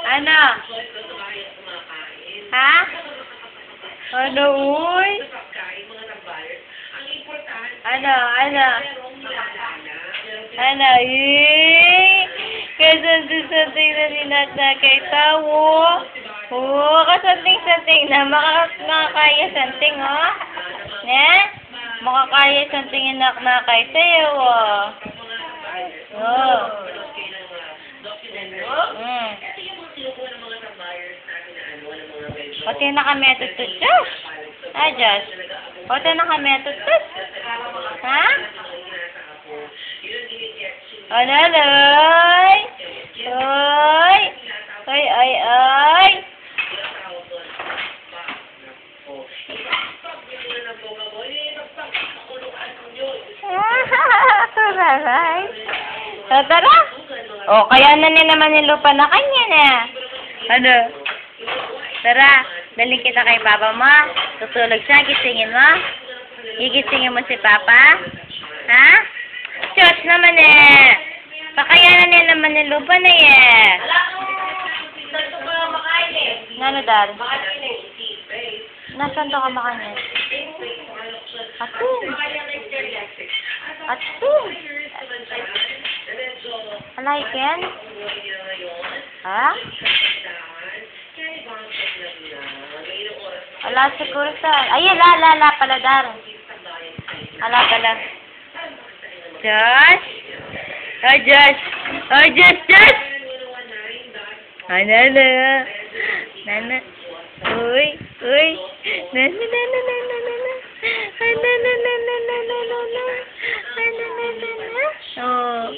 Ano? Ha? Ano, uy? Ano? Ano, kasanting na ninat na kay tawo. Oo, kasanting na. Makakaya santing, oh. Ne? Makakaya santing inak na kay tayo, oh. Oh. Pati na kami tututut. Ah, Josh. Pati na kami tututut. Ha? Ano, ay? Ay! Ay! Aray. Tara. O, kaya na naman yung lupa na kanya na. Ano? Tara, daling kita kay Papa mo. Tutulog siya, gisingin mo. Gigisingin mo si Papa. Ha? Diyos naman eh. Pakayanan niya naman yung lupa na eh. Nano, Dar? Nasaan to ka makanin? Atin. Alay, Ken? Ha? Wala siguro sa... Ay, la pala, Dar. Ala pala. Josh? Oh, Josh! Josh! Nana. Uy. Nana. Oh.